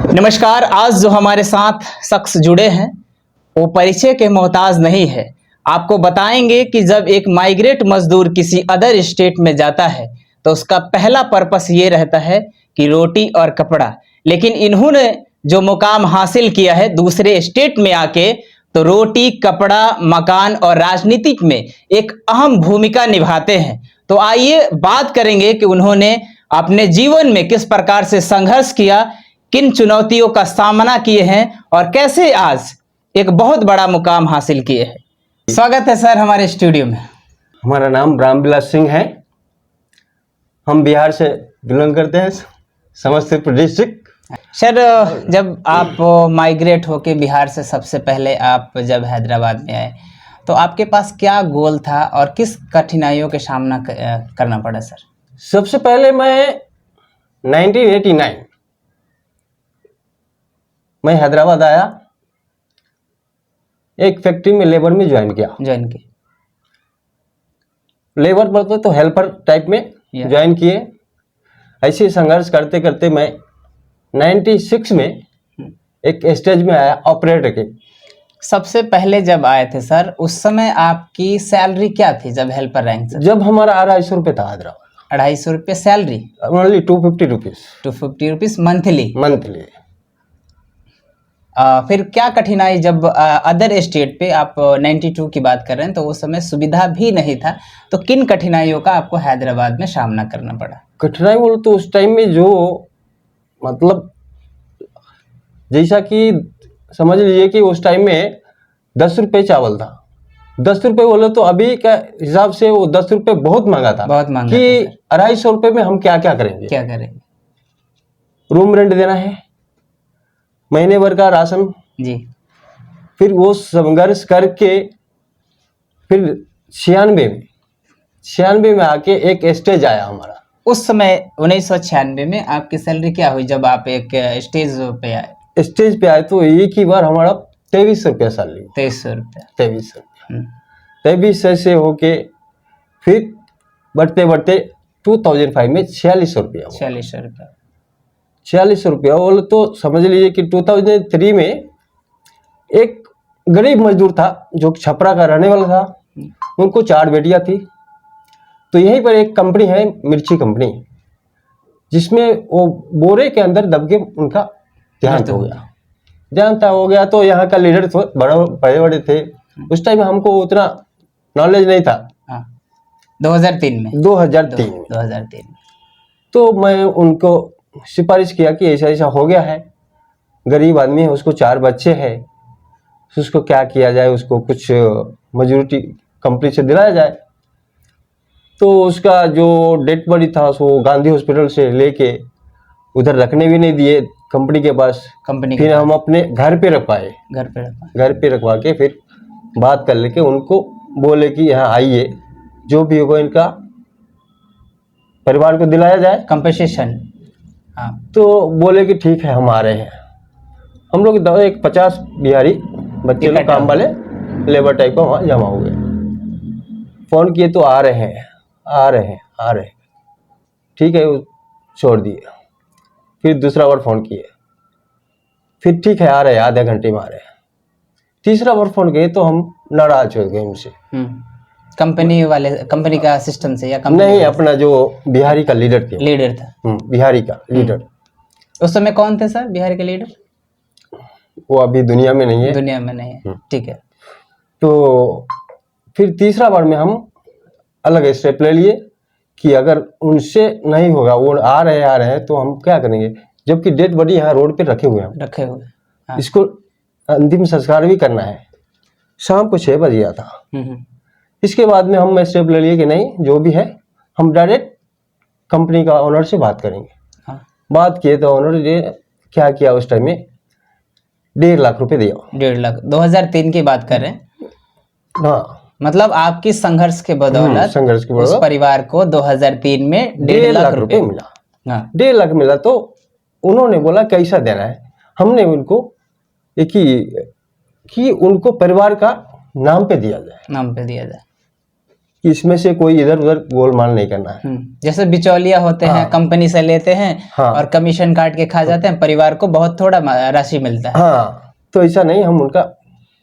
नमस्कार। आज जो हमारे साथ शख्स जुड़े हैं वो परिचय के मोहताज नहीं है। आपको बताएंगे कि जब एक माइग्रेट मजदूर किसी अदर स्टेट में जाता है तो उसका पहला पर्पस ये रहता है कि रोटी और कपड़ा, लेकिन इन्होंने जो मुकाम हासिल किया है दूसरे स्टेट में आके, तो रोटी, कपड़ा, मकान और राजनीतिक में एक अहम भूमिका निभाते हैं। तो आइए बात करेंगे कि उन्होंने अपने जीवन में किस प्रकार से संघर्ष किया, किन चुनौतियों का सामना किए हैं और कैसे आज एक बहुत बड़ा मुकाम हासिल किए हैं। स्वागत है सर हमारे स्टूडियो में। हमारा नाम रामविलास सिंह है। हम बिहार से बिलोंग करते हैं, समस्तीपुर डिस्ट्रिक्ट। सर, जब आप माइग्रेट होके बिहार से सबसे पहले आप जब हैदराबाद में आए तो आपके पास क्या गोल था और किस कठिनाइयों के सामना करना पड़ा सर? सबसे पहले मैं 1989 मैं हैदराबाद आया, एक फैक्ट्री में लेबर में ज्वाइन किया। लेबर मतलब तो हेल्पर टाइप में ज्वाइन किए। ऐसे संघर्ष करते करते मैं 96 में एक स्टेज में आया ऑपरेटर के। सबसे पहले जब आए थे सर, उस समय आपकी सैलरी क्या थी जब हेल्पर रैंक से? जब हमारा 250 रुपये था हैदराबाद। 250 रुपये salary? Only 250 rupees. 250 rupees monthly? Monthly. फिर क्या कठिनाई जब अदर स्टेट पे आप 92 की बात कर रहे हैं तो उस समय सुविधा भी नहीं था, तो किन कठिनाइयों का आपको हैदराबाद में सामना करना पड़ा? कठिनाई बोलो तो उस टाइम में जो मतलब जैसा कि समझ लीजिए कि उस टाइम में 10 रुपये चावल था। 10 रुपये बोले तो अभी का हिसाब से वो 10 रुपये बहुत महंगा था। बहुत महंगा कि 250 रुपये में हम क्या क्या करेंगे। रूम रेंट देना है, महीने भर का राशन जी। फिर वो संघर्ष करके फिर 96 में आके एक स्टेज आया हमारा। उस समय 1996 में आपकी सैलरी क्या हुई जब आप एक स्टेज पे आए? स्टेज पे आए तो एक ही बार हमारा 2300 रुपया सैलरी। 2300 रुपया? 2300 रुपया। 2300 से होके फिर बढ़ते बढ़ते 2005 में 4600 रुपया। 4600 रुपया? 4600 रुपया बोले तो समझ लीजिए कि 2003 में एक गरीब मजदूर था जो छपरा का रहने वाला था, उनको 4 बेटियां थी। तो यहीं पर एक कंपनी है, मिर्ची कंपनी, जिसमें वो बोरे के अंदर दब के उनका देहांत हो गया। तो यहाँ का लीडर तो बड़े बड़े थे। उस टाइम हमको उतना नॉलेज नहीं था। 2003 में? 2003 तो मैं उनको सिफारिश किया कि ऐसा ऐसा हो गया है, गरीब आदमी है, उसको 4 बच्चे हैं, उसको क्या किया जाए, उसको कुछ मजदूरी कंपनी से दिलाया जाए। तो उसका जो डेड बॉडी था वो गांधी हॉस्पिटल से लेके उधर रखने भी नहीं दिए कंपनी के पास। फिर हम अपने घर पे रखवाए। घर पे रखवा के फिर बात कर लेके उनको बोले कि यहाँ आइए, जो भी होगा इनका परिवार को दिलाया जाए कंपनसेशन। हाँ। तो बोले कि ठीक है हम आ रहे हैं। हम लोग एक 50 बिहारी बच्चे लोग काम वाले लेबर टाइप का वहाँ जमा हो गए। फोन किए तो आ रहे हैं। ठीक है, वो छोड़ दिए। फिर दूसरा बार फोन किए, फिर ठीक है आ रहे हैं, आधे घंटे में आ रहे हैं। तीसरा बार फोन किए तो हम नाराज हो गए उनसे। कंपनी का सिस्टम से या नहीं, अपना जो बिहारी का लीडर था। बिहारी का लीडर। उस समय कौन थे सर बिहार के लीडर? वो अभी दुनिया में नहीं है। ठीक है। तो फिर तीसरा बार में हम अलग स्टेप ले लिए कि अगर उनसे नहीं होगा, वो आ रहे हैं तो हम क्या करेंगे, जबकि डेड बॉडी यहाँ रोड पे रखे हुए हैं। हाँ। इसको अंतिम संस्कार भी करना है। शाम को 6 बजे था। इसके बाद में हम स्टेप ले लिए कि नहीं, जो भी है हम डायरेक्ट कंपनी का ओनर से बात करेंगे। हाँ। बात किए तो ओनर ने क्या किया, उस टाइम में 1.5 लाख रुपए दिया। 1.5 लाख? 2003 की बात कर रहे हैं? हाँ। मतलब आपकी संघर्ष के बदौलत उस परिवार को 2003 में 1.5 लाख रुपए मिला। हाँ। 1.5 लाख मिला। तो उन्होंने बोला कैसा देना है। हमने उनको एक ही कि उनको परिवार का नाम पे दिया जाए। कि इसमें से कोई इधर उधर गोलमाल नहीं करना है। जैसे बिचौलिया होते हैं, हाँ। कंपनी से लेते हैं हाँ। और कमीशन काट के खा जाते हैं, परिवार को बहुत थोड़ा राशि मिलता है। हाँ, तो ऐसा नहीं, हम उनका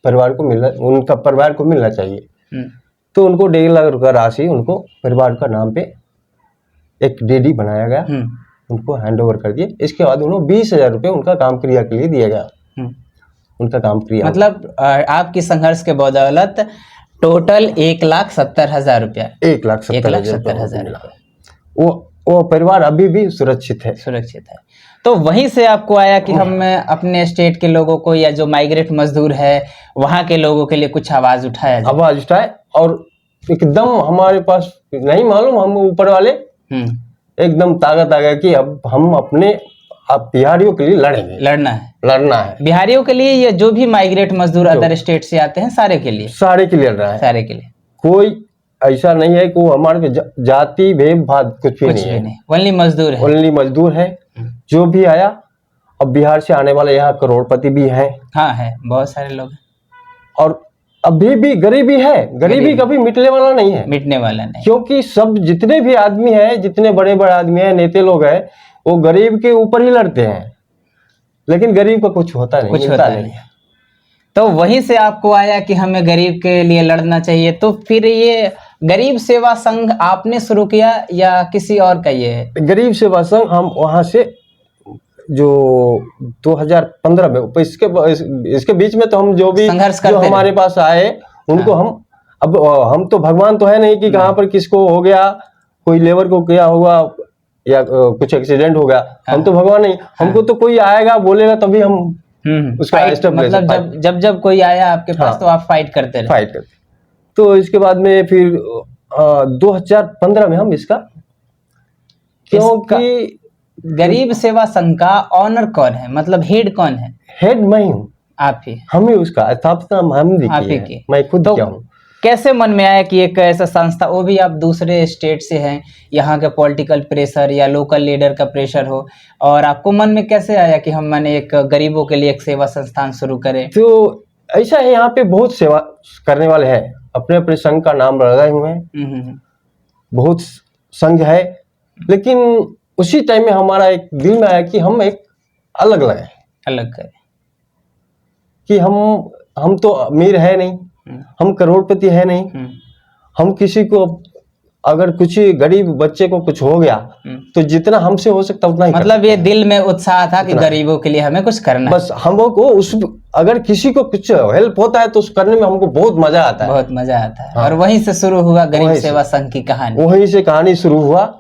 परिवार को मिलना चाहिए। हम्म, तो उनको 1.5 लाख रुपया राशि उनको परिवार का नाम पे एक डीडी बनाया गया, हम्म, उनको हैंड ओवर कर दिए। इसके बाद उन्होंने 20,000 रुपये उनका काम क्रिया के लिए दिया गया। हम्म। उनका काम क्रिया मतलब आपकी संघर्ष के बदौलत टोटल 1,70,000 रुपया, 1,70,000 रुपया। वो परिवार अभी भी सुरक्षित है। सुरक्षित है। तो वहीं से आपको आया कि हम अपने स्टेट के लोगों को या जो माइग्रेट मजदूर है वहां के लोगों के लिए कुछ आवाज उठाया जाए। आवाज उठाए, और एकदम हमारे पास नहीं मालूम, हम ऊपर वाले एकदम ताकत आ गया कि अब हम अपने बिहारियों के लिए लड़ेंगे। लड़ना है बिहारियों के लिए, ये जो भी माइग्रेट मजदूर अदर स्टेट से आते हैं सारे के लिए लड़ रहा है। सारे के लिए कोई ऐसा नहीं है कि वो हमारे जाति भेदभाव कुछ भी नहीं है। ओनली मजदूर है। ओनली मजदूर है। जो भी आया, अब बिहार से आने वाले यहाँ करोड़पति भी हैं। हाँ है, बहुत सारे लोग। और अभी भी गरीबी है, गरीबी कभी मिटने वाला नहीं है, क्योंकि सब जितने भी आदमी हैं, जितने बड़े बड़े आदमी हैं, नेता लोग हैं, वो गरीब के ऊपर ही लड़ते हैं, लेकिन गरीब का कुछ होता नहीं। तो वहीं से आपको आया कि हमें गरीब के लिए लड़ना चाहिए। तो फिर ये गरीब सेवा संघ आपने शुरू किया या किसी और का? ये है गरीब सेवा संघ, हम वहां से जो 2015 में, इसके बीच में तो हम जो भी जो हमारे पास आए उनको हम तो भगवान तो है नहीं कि कहाँ पर किसको हो गया, कोई लेबर को क्या हुआ या कुछ एक्सीडेंट हो गया। हम तो भगवान नहीं, हमको तो कोई आएगा बोलेगा तभी हम उसका स्टेप मतलब जब कोई आया आपके पास तो आप फाइट करते। तो इसके बाद में फिर 2015 में हम इसका, क्योंकि गरीब सेवा संघ का ऑनर कौन है, मतलब हेड कौन है? हेड मैं हूँ। आप ही? हम ही उसका स्थापना हम की, मैं खुद किया हूँ। कैसे मन में आया कि एक ऐसा संस्था, वो भी आप दूसरे स्टेट से हैं, यहाँ के पॉलिटिकल प्रेशर या लोकल लीडर का प्रेशर हो, और आपको मन में कैसे आया कि हम मैंने एक गरीबों के लिए एक सेवा संस्थान शुरू करें? तो ऐसा है, यहाँ पे बहुत सेवा करने वाले हैं, अपने अपने संघ का नाम लगाए हुए हैं, बहुत संघ है, लेकिन उसी टाइम में हमारा एक दिल में आया कि हम एक अलग करें, कि हम तो अमीर है नहीं, हम करोड़पति है नहीं, हम किसी को अगर कुछ गरीब बच्चे को कुछ हो गया तो जितना हमसे हो सकता उतना ही, मतलब ये दिल में उत्साह था कि गरीबों के लिए हमें कुछ करना है। बस हमको अगर किसी को कुछ हेल्प होता है तो उस करने में हमको बहुत मजा आता है। हाँ। और वहीं से शुरू हुआ गरीब सेवा संघ की कहानी। वहीं से कहानी शुरू हुआ।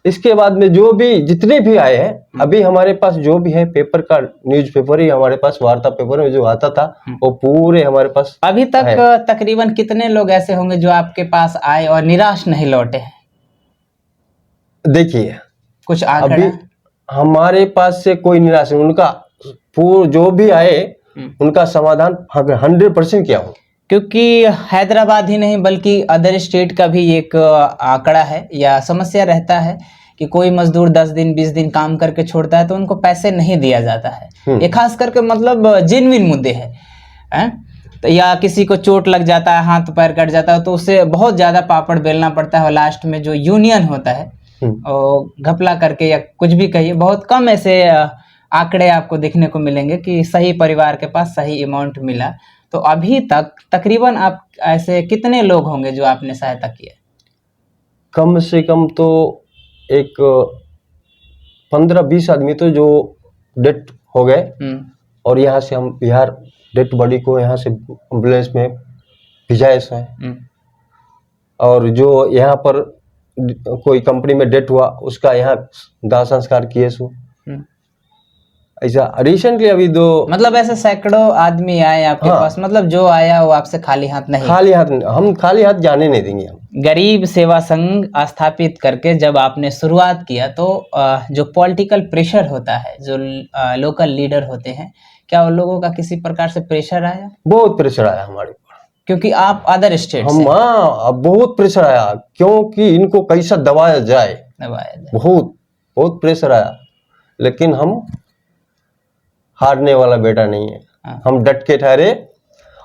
इसके बाद में जो भी जितने भी आए हैं, अभी हमारे पास जो भी है पेपर का, न्यूज़पेपर ही हमारे पास, वार्ता पेपर में जो आता था वो पूरे हमारे पास अभी तक तकरीबन कितने लोग ऐसे होंगे जो आपके पास आए और निराश नहीं लौटे हैं? देखिए, कुछ आंकड़ा? अभी हमारे पास से कोई निराश नहीं, उनका जो भी आए उनका समाधान 100% किया हूँ। क्योंकि हैदराबाद ही नहीं बल्कि अदर स्टेट का भी एक आंकड़ा है या समस्या रहता है कि कोई मजदूर 10 दिन 20 दिन काम करके छोड़ता है तो उनको पैसे नहीं दिया जाता है। ये खास करके मतलब जेन्युइन मुद्दे हैं। तो या किसी को चोट लग जाता है, हाथ पैर कट जाता है, तो उसे बहुत ज़्यादा पापड़ बेलना पड़ता है और लास्ट में जो यूनियन होता है घपला करके या कुछ भी कहिए, बहुत कम ऐसे आंकड़े आपको देखने को मिलेंगे कि सही परिवार के पास सही अमाउंट मिला। तो अभी तक तकरीबन आप ऐसे कितने लोग होंगे जो आपने सहायता किया? कम से कम तो एक 15-20 आदमी तो जो डेथ हो गए, और यहाँ से हम बिहार डेथ बॉडी को यहाँ से एम्बुलेंस में भिजाए हैं, और जो यहाँ पर कोई कंपनी में डेथ हुआ उसका यहाँ दाह संस्कार किए सो। ऐसा रिसेंटली अभी मतलब ऐसे सैकड़ों आदमी आए आपके पास, मतलब जो आया वो आपसे खाली हाथ नहीं? हम खाली हाथ जाने नहीं देंगे। हम गरीब सेवा संघ स्थापित करके जब आपने शुरुआत किया तो जो पॉलिटिकल प्रेशर होता है, जो लोकल लीडर होते हैं, क्या उन लोगों का किसी प्रकार से प्रेशर आया? बहुत प्रेशर आया हमारे ऊपर, क्योंकि आप अदर स्टेट से। बहुत प्रेशर आया, क्योंकि इनको कैसा दबाया जाए, बहुत प्रेशर आया, लेकिन हम हारने वाला बेटा नहीं है। हम डट के ठहरे,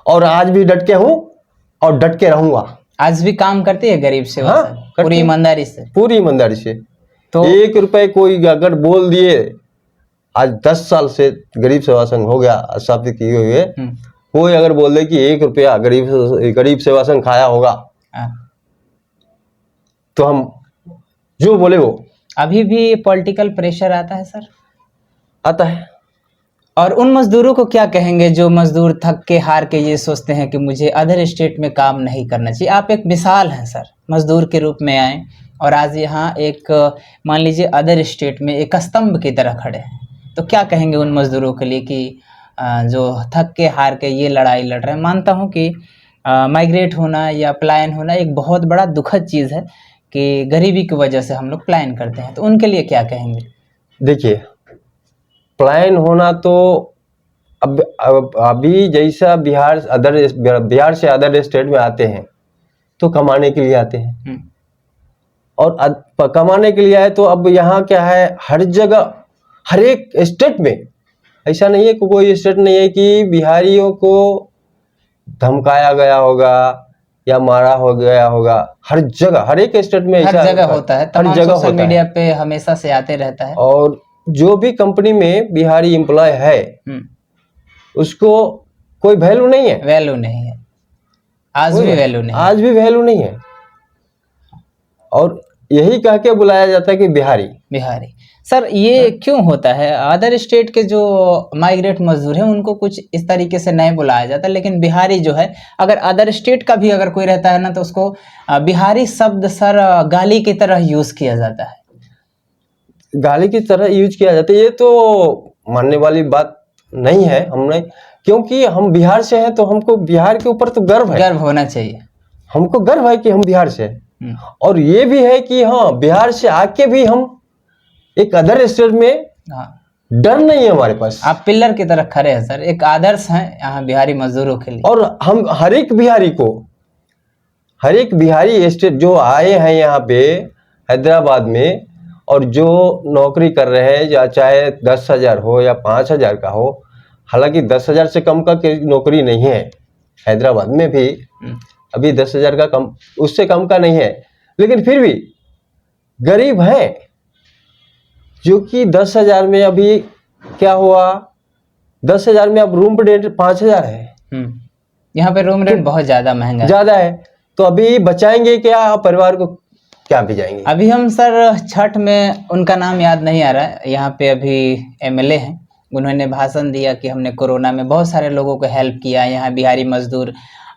और आज भी डट के हूँ और डट के रहूंगा। आज भी काम करती है गरीब सेवा हाँ, संघ करती पूरी है। ईमानदारी से? पूरी ईमानदारी से। तो 1 रुपए कोई अगर बोल दिए, आज 10 साल से गरीब सेवा संघ हो गया स्थापित किए हुए, कोई अगर बोल दे कि 1 रुपया गरीब सेवा संघ खाया होगा, हाँ। तो हम जो बोले वो अभी भी पॉलिटिकल प्रेशर आता है सर? आता है। और उन मजदूरों को क्या कहेंगे जो मजदूर थक के हार के ये सोचते हैं कि मुझे अदर स्टेट में काम नहीं करना चाहिए? आप एक मिसाल हैं सर, मजदूर के रूप में आए और आज यहाँ एक मान लीजिए अदर स्टेट में एक स्तंभ की तरह खड़े हैं, तो क्या कहेंगे उन मजदूरों के लिए कि जो थक के हार के ये लड़ाई लड़ रहे हैं? मानता हूँ कि माइग्रेट होना या पलायन होना एक बहुत बड़ा दुखद चीज़ है कि गरीबी की वजह से हम लोग पलायन करते हैं, तो उनके लिए क्या कहेंगे? देखिए, पलायन होना तो अब अभी जैसा बिहार से अदर स्टेट में आते हैं तो कमाने के लिए आते हैं, और कमाने के लिए आए तो अब यहाँ क्या है, हर जगह हर एक स्टेट में ऐसा नहीं है, कोई स्टेट नहीं है कि बिहारियों को धमकाया गया होगा या मारा हो गया होगा। हर जगह हर एक स्टेट में हर ऐसा जगह होता है, हर तमाम जगह सोशल होता मीडिया है। पे हमेशा से आते रहता है। और जो भी कंपनी में बिहारी एम्प्लॉय है उसको कोई वैल्यू नहीं है, वैल्यू नहीं है, आज भी वैल्यू नहीं है। आज भी वैल्यू नहीं है, और यही कह के बुलाया जाता है कि बिहारी। बिहारी सर, ये क्यों होता है? अदर स्टेट के जो माइग्रेट मजदूर हैं उनको कुछ इस तरीके से नहीं बुलाया जाता, लेकिन बिहारी जो है, अगर अदर स्टेट का भी अगर कोई रहता है ना तो उसको बिहारी शब्द सर गाली की तरह यूज किया जाता है। गाली की तरह यूज किया जाता है, ये तो मानने वाली बात नहीं है। हमने, क्योंकि हम बिहार से हैं तो हमको बिहार के ऊपर तो गर्व है, गर्व होना चाहिए। हमको गर्व है कि हम बिहार से हैं, और ये भी है कि हाँ, बिहार से आके भी हम एक अदर स्टेट में डर नहीं है हमारे पास। आप पिलर की तरह खड़े हैं सर, एक आदर्श हैं यहाँ बिहारी मजदूरों के लिए। और हम हर एक बिहारी को, हर एक बिहारी स्टेट जो आए हैं यहाँ पे हैदराबाद में, और जो नौकरी कर रहे हैं, या चाहे 10,000 हो या 5,000 का हो, हालांकि 10,000 से कम का नौकरी नहीं है हैदराबाद में भी, अभी 10,000 का कम, उससे कम का नहीं है, लेकिन फिर भी गरीब हैं, जो कि 10,000 में अभी क्या हुआ, 10,000 में अब रूम रेंट 5,000 है। यहाँ पे रूम रेंट बहुत ज्यादा महंगा ज्यादा है, तो अभी बचाएंगे क्या, परिवार को क्या भेजाएंगे? अभी हम सर छठ में, उनका नाम याद नहीं आ रहा है, यहाँ पे अभी एमएलए हैं, उन्होंने भाषण दिया कि हमने कोरोना में बहुत सारे लोगों को हेल्प किया। यहाँ बिहारी मजदूर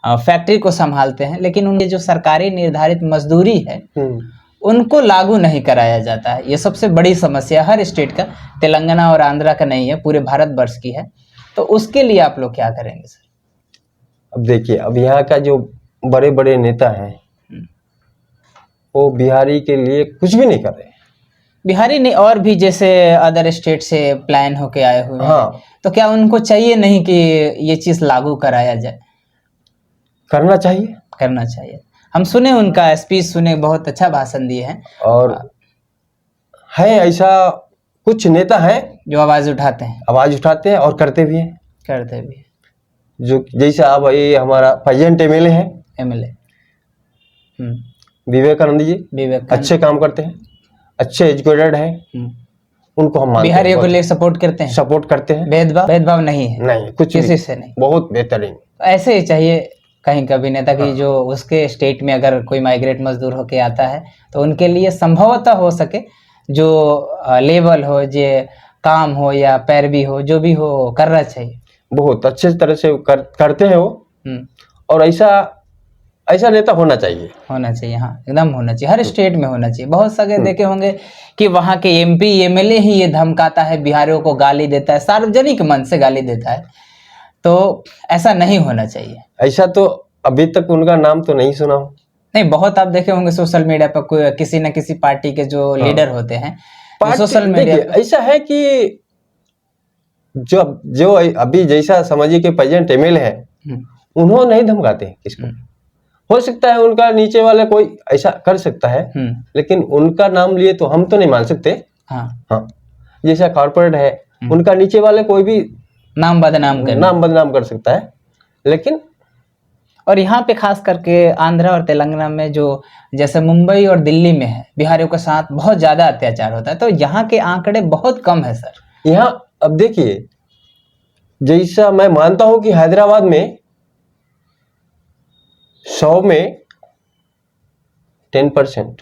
फैक्ट्री को संभालते हैं, लेकिन उनकी जो सरकारी निर्धारित मजदूरी है उनको लागू नहीं कराया जाता है। ये सबसे बड़ी समस्या हर स्टेट का, तेलंगाना और आंध्रा का नहीं है, पूरे भारतवर्ष की है। तो उसके लिए आप लोग क्या करेंगे सर? अब देखिए, अब यहाँ का जो बड़े बड़े नेता हैं वो बिहारी के लिए कुछ भी नहीं कर रहे। बिहारी नहीं, और भी जैसे अदर स्टेट से प्लान होके आए हुए हैं, तो क्या उनको चाहिए नहीं कि ये चीज लागू कराया जाए? करना चाहिए, करना चाहिए। हम सुने उनका स्पीच सुने, बहुत अच्छा भाषण दिए हैं। और है ऐसा कुछ नेता हैं जो आवाज उठाते हैं, आवाज उठाते हैं और करते भी हैं। करते भी हैं। जो जैसा अब ये हमारा प्रेजेंट एमएलए है, एमएलए विवेकानंद जी, अच्छे काम करते हैं, अच्छे एजुकेटेड हैं, उनको हम बिहारियों को लिए सपोर्ट करते हैं, सपोर्ट करते हैं। भेदभाव नहीं है, नहीं, कुछ किसी से नहीं, बहुत बेहतरीन। ऐसे ही चाहिए कहीं कभी नेता की, जो उसके स्टेट में अगर कोई माइग्रेट मजदूर होके आता है तो उनके लिए संभवतः हो सके जो लेवल हो, जो काम हो या पैरवी हो, जो भी हो, करना चाहिए। बहुत अच्छे तरह से करते हैं वो, और ऐसा नेता होना चाहिए, हाँ, एकदम होना चाहिए, हर स्टेट में होना चाहिए। बहुत सारे देखे होंगे कि वहाँ के एमपी एमएलए ही ये धमकाता है, बिहारियों को गाली देता है, सार्वजनिक मन से गाली देता है, तो ऐसा नहीं होना चाहिए। ऐसा तो अभी तक उनका नाम तो नहीं सुना हूँ। नहीं, बहुत आप देखे होंगे सोशल मीडिया पर, कोई किसी न किसी पार्टी के जो लीडर होते हैं सोशल मीडिया, ऐसा है कि जो अभी जैसा समझिए कि प्रेजेंट एमएलए है, उन्होंने नहीं धमकाते किसको। हो सकता है उनका नीचे वाले कोई ऐसा कर सकता है, लेकिन उनका नाम लिए तो हम तो नहीं मान सकते। हाँ, जैसा कॉर्पोरेट है, उनका नीचे वाले कोई भी नाम बदनाम कर सकता है, लेकिन और यहाँ पे खास करके आंध्रा और तेलंगाना में जो जैसे मुंबई और दिल्ली में है, बिहारियों के साथ बहुत ज़्यादा अत्याचार होता है, तो यहाँ के आंकड़े बहुत कम है सर। यहाँ अब देखिए, जैसा मैं मानता हूं कि हैदराबाद में 100 में 10%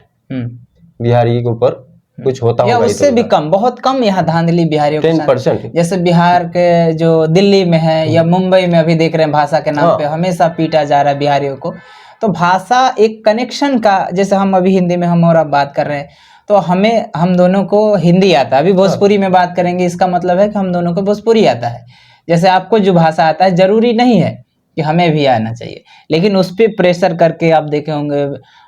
बिहारी के ऊपर कुछ होता या होगा, उससे भी कम, बहुत कम यहाँ धांधली बिहारियों के साथ। 10%। जैसे बिहार के जो दिल्ली में है या मुंबई में अभी देख रहे हैं, भाषा के नाम हाँ। पे हमेशा पीटा जा रहा है बिहारियों को। तो भाषा एक कनेक्शन का, जैसे हम अभी हिंदी में हम और आप बात कर रहे हैं, तो हम दोनों को हिंदी आता है, अभी भोजपुरी में बात करेंगे, इसका मतलब है कि हम दोनों को भोजपुरी आता है। जैसे आपको जो भाषा आता है, जरूरी नहीं है कि हमें भी आना चाहिए, लेकिन उस पर प्रेशर करके आप देखे होंगे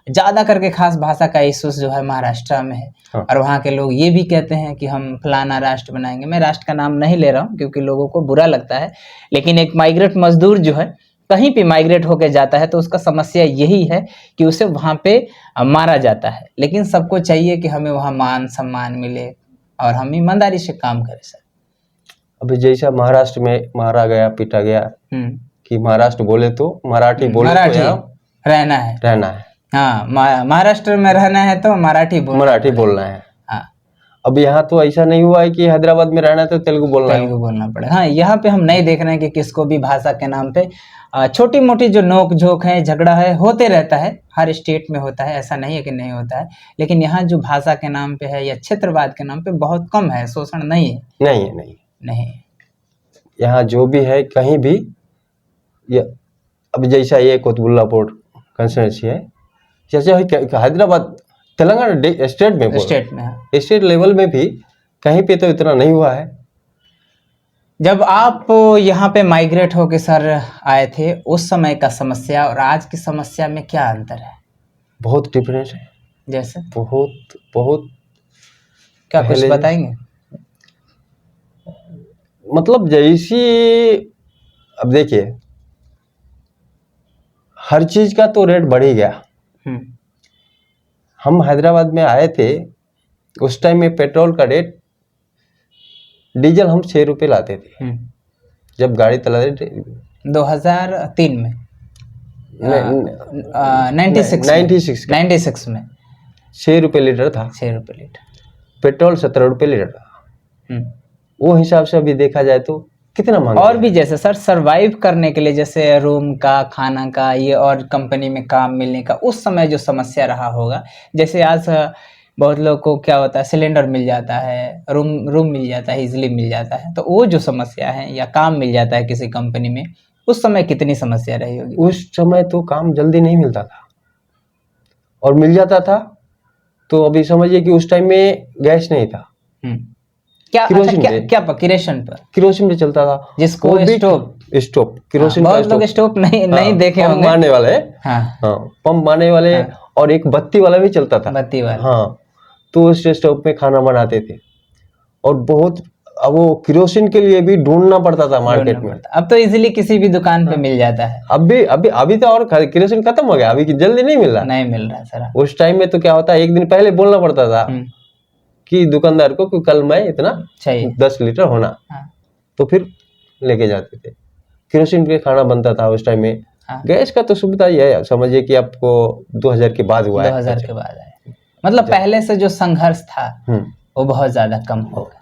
ज़्यादा करके खास भाषा का इशूज जो है महाराष्ट्र में है। हाँ। और वहाँ के लोग ये भी कहते हैं कि हम फलाना राष्ट्र बनाएंगे। मैं राष्ट्र का नाम नहीं ले रहा हूँ क्योंकि लोगों को बुरा लगता है, लेकिन एक माइग्रेट मजदूर जो है कहीं भी माइग्रेट होकर जाता है तो उसका समस्या यही है कि उसे वहाँ पे मारा जाता है। लेकिन सबको चाहिए कि हमें वहाँ मान सम्मान मिले और हम ईमानदारी से काम करें सर। अभी जैसा महाराष्ट्र में मारा गया, पीटा गया, कि महाराष्ट्र बोले तो मराठी बोले तो यहाँ रहना है, रहना है। हाँ, महाराष्ट्र में रहना है तो मराठी बोलना है। हाँ, अब यहाँ तो ऐसा नहीं हुआ है कि हैदराबाद में रहना है तो तेलुगु बोलना पड़े। हाँ, यहाँ पे हम नहीं देख रहे हैं कि किसको भी भाषा के नाम पे छोटी मोटी जो नोक झोंक है, झगड़ा है, होते रहता है, हर स्टेट में होता है, ऐसा नहीं है कि नहीं होता है। लेकिन यहाँ जो भाषा के नाम पे है या क्षेत्रवाद के नाम पे बहुत कम है, शोषण नहीं है। नहीं। यहाँ जो भी है कहीं भी, अब जैसा ये कुतुबुल्लापुर कंस्टिट्यूंसी है, जैसे हैदराबाद तेलंगाना स्टेट लेवल में भी कहीं पे तो इतना नहीं हुआ है। जब आप यहाँ पे माइग्रेट होके सर आए थे, उस समय का समस्या और आज की समस्या में क्या अंतर है? बहुत डिफरेंस है। जैसे बहुत क्या कुछ बताएंगे? मतलब जैसी, अब देखिए हर चीज का तो रेट बढ़ ही गया। हम हैदराबाद में आए थे, उस टाइम में पेट्रोल का रेट, डीजल हम 6 रुपये लाते थे जब गाड़ी चलाते थे 2003 में, 96 में 6 रुपये लीटर था। 6 रुपये लीटर पेट्रोल 17 रुपये लीटर था। वो हिसाब से अभी देखा जाए तो कितना महंगा। और भी जैसे सर सरवाइव करने के लिए, जैसे रूम का, खाना का, ये और कंपनी में काम मिलने का, उस समय जो समस्या रहा होगा, जैसे आज बहुत लोग को क्या होता है, सिलेंडर मिल जाता है, रूम मिल जाता है, इजीली मिल जाता है, तो वो जो समस्या है, या काम मिल जाता है किसी कंपनी में, उस समय कितनी समस्या रही होगी? उस समय तो काम जल्दी नहीं मिलता था, और मिल जाता था तो अभी समझिए कि उस टाइम में गैस नहीं था। क्या किरोसिन पे चलता था, जिसको स्टोव किरोसिन। बहुत लोग स्टोव नहीं देखे होंगे, मारने वाले। पंप मारने वाले। और एक बत्ती वाला भी चलता था, बत्ती वाला। हाँ, तो उस स्टोव पे खाना बनाते थे। और बहुत, अब वो किरोसिन के लिए भी ढूंढना पड़ता था मार्केट में। अब तो इजीली किसी भी दुकान पे मिल जाता है। अभी तो और किरोसिन खत्म हो गया, अभी जल्दी नहीं मिल रहा सर। उस टाइम में तो क्या होता है, एक दिन पहले बोलना पड़ता था कि दुकानदार को कि कल मैं इतना चाहिए, 10 लीटर होना। तो फिर लेके जाते थे। किरोसिन पे खाना बनता था उस टाइम में। गैस का तो सुविधा ही है, समझिए कि आपको 2000 के बाद हुआ है। 2000 के बाद आया, मतलब पहले से जो संघर्ष था वो बहुत ज्यादा कम हो गया।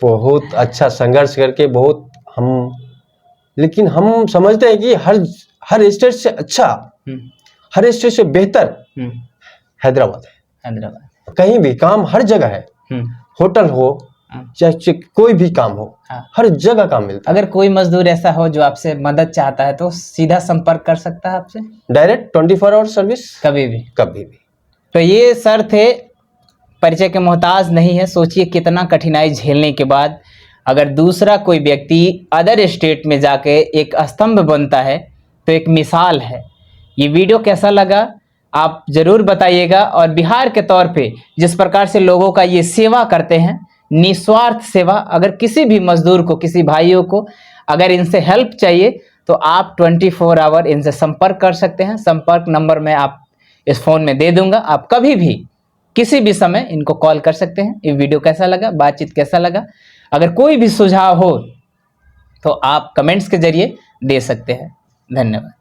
बहुत अच्छा संघर्ष करके लेकिन हम समझते हैं कि हर स्टेट से अच्छा, हर स्टेट से बेहतर हैदराबाद है। कहीं भी काम हर जगह है, होटल हो चाहे कोई भी काम हो, हर जगह काम मिलता है। अगर कोई मजदूर ऐसा हो जो आपसे मदद चाहता है तो सीधा संपर्क कर सकता है आपसे, डायरेक्ट 24 आवर सर्विस, कभी भी। तो ये सर थे, परिचय के मोहताज नहीं है। सोचिए कितना कठिनाई झेलने के बाद अगर दूसरा कोई व्यक्ति अदर स्टेट में जाके एक स्तंभ बनता है तो एक मिसाल है। ये वीडियो कैसा लगा आप जरूर बताइएगा। और बिहार के तौर पे जिस प्रकार से लोगों का ये सेवा करते हैं, निस्वार्थ सेवा, अगर किसी भी मजदूर को, किसी भाइयों को अगर इनसे हेल्प चाहिए तो आप 24 आवर इनसे संपर्क कर सकते हैं। संपर्क नंबर मैं आप इस फोन में दे दूंगा, आप कभी भी किसी भी समय इनको कॉल कर सकते हैं। ये वीडियो कैसा लगा, बातचीत कैसा लगा, अगर कोई भी सुझाव हो तो आप कमेंट्स के जरिए दे सकते हैं। धन्यवाद।